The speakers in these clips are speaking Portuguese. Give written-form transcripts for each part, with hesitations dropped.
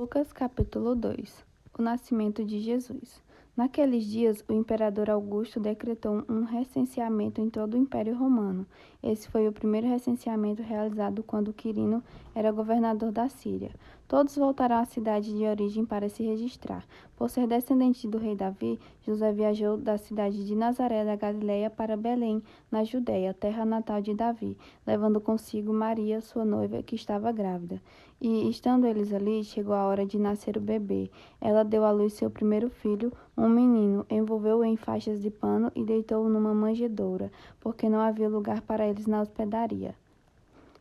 Lucas capítulo 2. O nascimento de Jesus. Naqueles dias, o imperador Augusto decretou um recenseamento em todo o Império Romano. Esse foi o primeiro recenseamento realizado quando Quirino era governador da Síria. Todos voltaram à cidade de origem para se registrar. Por ser descendente do rei Davi, José viajou da cidade de Nazaré da Galileia para Belém, na Judéia, terra natal de Davi, levando consigo Maria, sua noiva, que estava grávida. E, estando eles ali, chegou a hora de nascer o bebê. Ela deu à luz seu primeiro filho, um menino, envolveu-o em faixas de pano e deitou-o numa manjedoura, porque não havia lugar para eles na hospedaria.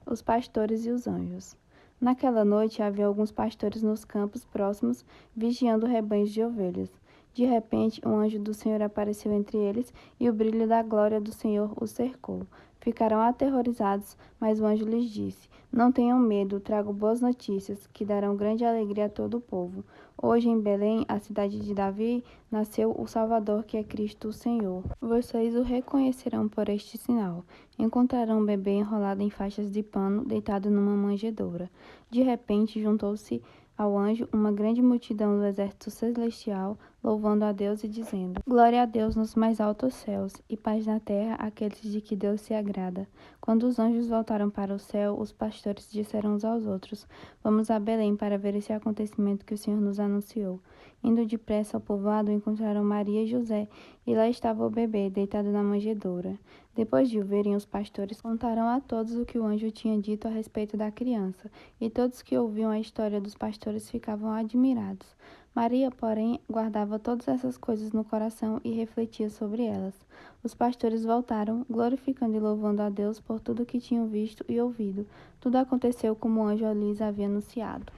Os pastores e os anjos. Naquela noite havia alguns pastores nos campos próximos, vigiando rebanhos de ovelhas. De repente, um anjo do Senhor apareceu entre eles, e o brilho da glória do Senhor os cercou. Ficaram aterrorizados, mas o anjo lhes disse: Não tenham medo, trago boas notícias, que darão grande alegria a todo o povo. Hoje em Belém, a cidade de Davi, nasceu o Salvador, que é Cristo o Senhor. Vocês o reconhecerão por este sinal. Encontrarão um bebê enrolado em faixas de pano, deitado numa manjedoura. De repente, juntou-se ao anjo uma grande multidão do exército celestial, louvando a Deus e dizendo: Glória a Deus nos mais altos céus, e paz na terra àqueles de que Deus se agrada. Quando os anjos voltaram para o céu, os pastores disseram uns aos outros: Vamos a Belém para ver esse acontecimento que o Senhor nos anunciou. Indo depressa ao povoado, encontraram Maria e José, e lá estava o bebê, deitado na manjedoura. Depois de o verem, os pastores contaram a todos o que o anjo tinha dito a respeito da criança, e todos que ouviam a história dos pastores ficavam admirados. Maria, porém, guardava todas essas coisas no coração e refletia sobre elas. Os pastores voltaram, glorificando e louvando a Deus por tudo o que tinham visto e ouvido. Tudo aconteceu como o anjo lhes havia anunciado.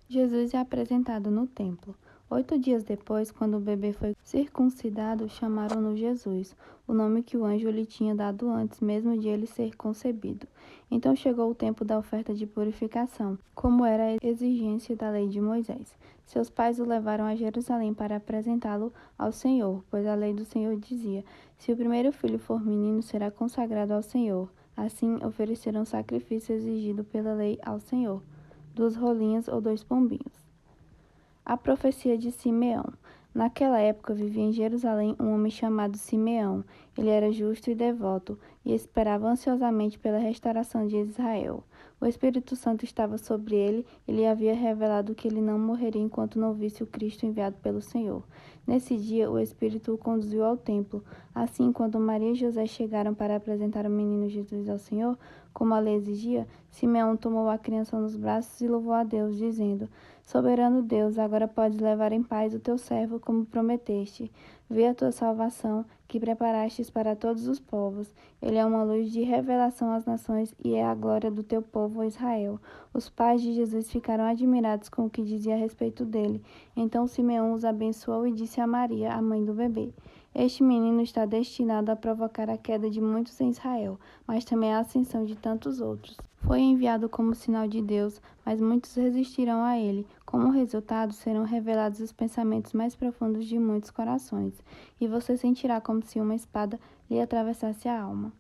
Jesus é apresentado no templo. 8 dias depois, quando o bebê foi circuncidado, chamaram-no Jesus, o nome que o anjo lhe tinha dado antes mesmo de ele ser concebido. Então chegou o tempo da oferta de purificação, como era a exigência da lei de Moisés. Seus pais o levaram a Jerusalém para apresentá-lo ao Senhor, pois a lei do Senhor dizia: se o primeiro filho for menino, será consagrado ao Senhor. Assim, ofereceram o sacrifício exigido pela lei ao Senhor: 2 rolinhas ou 2 pombinhos. A profecia de Simeão. Naquela época vivia em Jerusalém um homem chamado Simeão. Ele era justo e devoto e esperava ansiosamente pela restauração de Israel. O Espírito Santo estava sobre ele e lhe havia revelado que ele não morreria enquanto não visse o Cristo enviado pelo Senhor. Nesse dia, o Espírito o conduziu ao templo. Assim, quando Maria e José chegaram para apresentar o menino Jesus ao Senhor, como a lei exigia, Simeão tomou a criança nos braços e louvou a Deus, dizendo: Soberano Deus, agora podes levar em paz o teu servo, como prometeste. Vê a tua salvação, que preparastes para todos os povos. Ele é uma luz de revelação às nações e é a glória do teu povo Israel. Os pais de Jesus ficaram admirados com o que dizia a respeito dele. Então Simeão os abençoou e disse a Maria, a mãe do bebê: Este menino está destinado a provocar a queda de muitos em Israel, mas também a ascensão de tantos outros. Foi enviado como sinal de Deus, mas muitos resistirão a ele. Como resultado, serão revelados os pensamentos mais profundos de muitos corações, e você sentirá como se uma espada lhe atravessasse a alma.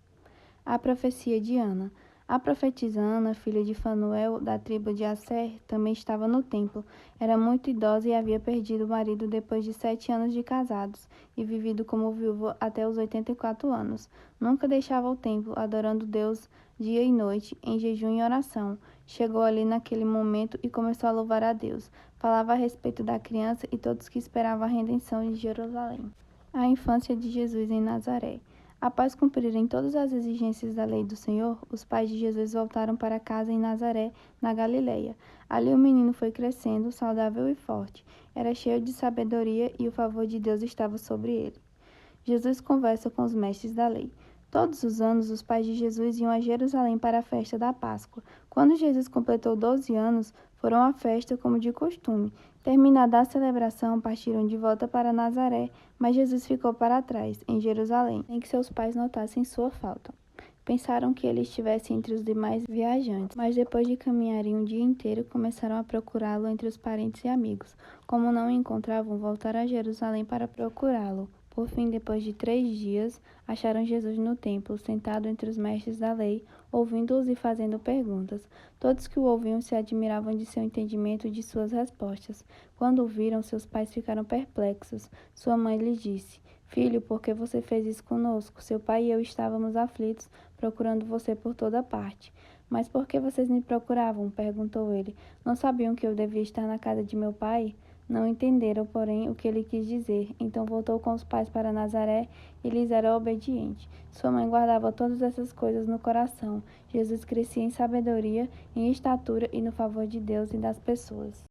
A profecia de Ana. A profetisa Ana, filha de Fanuel, da tribo de Asser, também estava no templo. Era muito idosa e havia perdido o marido depois de 7 anos de casados, e vivido como viúva até os 84 anos. Nunca deixava o templo, adorando Deus dia e noite, em jejum e oração. Chegou ali naquele momento e começou a louvar a Deus. Falava a respeito da criança e todos que esperavam a redenção de Jerusalém. A infância de Jesus em Nazaré. Após cumprirem todas as exigências da lei do Senhor, os pais de Jesus voltaram para casa em Nazaré, na Galileia. Ali o menino foi crescendo, saudável e forte. Era cheio de sabedoria e o favor de Deus estava sobre ele. Jesus conversa com os mestres da lei. Todos os anos, os pais de Jesus iam a Jerusalém para a festa da Páscoa. Quando Jesus completou 12 anos, foram à festa como de costume. Terminada a celebração, partiram de volta para Nazaré, mas Jesus ficou para trás, em Jerusalém, sem que seus pais notassem sua falta. Pensaram que ele estivesse entre os demais viajantes, mas depois de caminharem um dia inteiro, começaram a procurá-lo entre os parentes e amigos. Como não o encontravam, voltaram a Jerusalém para procurá-lo. Por fim, depois de 3 dias, acharam Jesus no templo, sentado entre os mestres da lei, ouvindo-os e fazendo perguntas. Todos que o ouviam se admiravam de seu entendimento e de suas respostas. Quando o viram, seus pais ficaram perplexos. Sua mãe lhe disse: Filho, por que você fez isso conosco? Seu pai e eu estávamos aflitos, procurando você por toda parte. Mas por que vocês me procuravam? Perguntou ele. Não sabiam que eu devia estar na casa de meu pai? Não entenderam, porém, o que ele quis dizer. Então voltou com os pais para Nazaré e lhes era obediente. Sua mãe guardava todas essas coisas no coração. Jesus crescia em sabedoria, em estatura e no favor de Deus e das pessoas.